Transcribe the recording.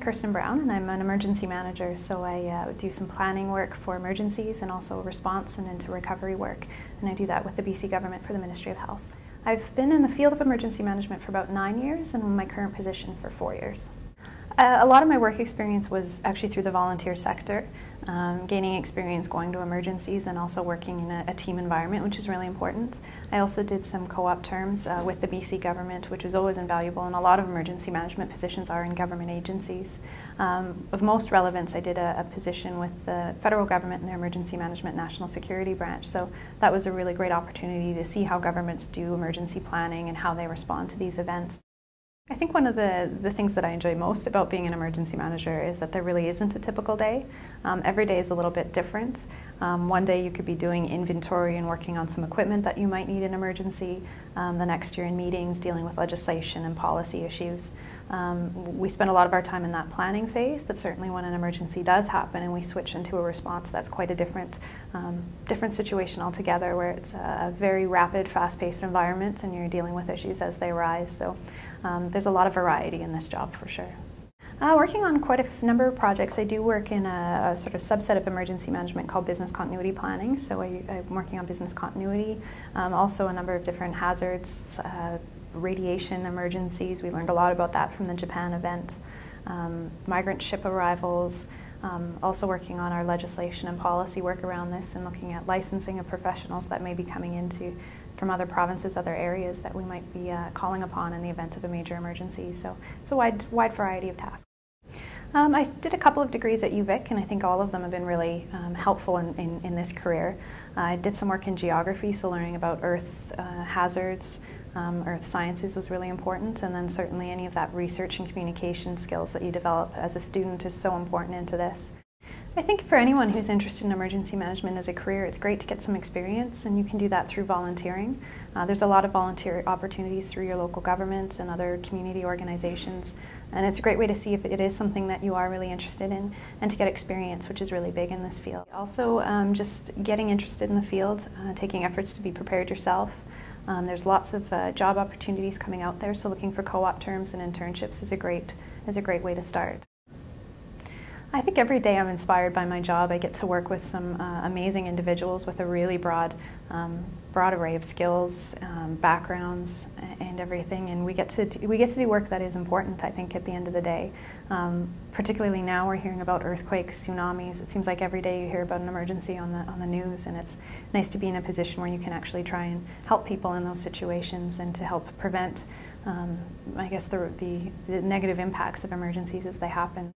Kirsten Brown and I'm an emergency manager, so I do some planning work for emergencies and also response and into recovery work, and I do that with the BC government for the Ministry of Health. I've been in the field of emergency management for about 9 years and in my current position for 4 years. A lot of my work experience was actually through the volunteer sector, gaining experience going to emergencies and also working in a team environment, which is really important. I also did some co-op terms with the BC government, which was always invaluable, and a lot of emergency management positions are in government agencies. Of most relevance, I did a position with the federal government in their Emergency Management National Security Branch, so that was a really great opportunity to see how governments do emergency planning and how they respond to these events. I think one of the things that I enjoy most about being an emergency manager is that there really isn't a typical day. Every day is a little bit different. One day you could be doing inventory and working on some equipment that you might need in emergency. The next you're in meetings dealing with legislation and policy issues. We spend a lot of our time in that planning phase, but certainly when an emergency does happen and we switch into a response, that's quite a different situation altogether, where it's a very rapid, fast-paced environment and you're dealing with issues as they arise. So there's a lot of variety in this job for sure. Working on quite a number of projects. I do work in a sort of subset of emergency management called business continuity planning, so I'm working on business continuity, also a number of different hazards, radiation emergencies. We learned a lot about that from the Japan event, migrant ship arrivals, also working on our legislation and policy work around this and looking at licensing of professionals that may be coming into from other provinces, other areas that we might be calling upon in the event of a major emergency. So it's a wide variety of tasks. I did a couple of degrees at UVic, and I think all of them have been really helpful in this career. I did some work in geography, so learning about earth hazards, earth sciences was really important, and then certainly any of that research and communication skills that you develop as a student is so important into this. I think for anyone who's interested in emergency management as a career, it's great to get some experience, and you can do that through volunteering. There's a lot of volunteer opportunities through your local government and other community organizations, and it's a great way to see if it is something that you are really interested in and to get experience, which is really big in this field. Also, just getting interested in the field, taking efforts to be prepared yourself. There's lots of job opportunities coming out there, so looking for co-op terms and internships is a great way to start. I think every day I'm inspired by my job. I get to work with some amazing individuals with a really broad array of skills, backgrounds, and everything. And we get to do work that is important, I think, at the end of the day. Particularly now, we're hearing about earthquakes, tsunamis. It seems like every day you hear about an emergency on the news, and it's nice to be in a position where you can actually try and help people in those situations and to help prevent, I guess, the negative impacts of emergencies as they happen.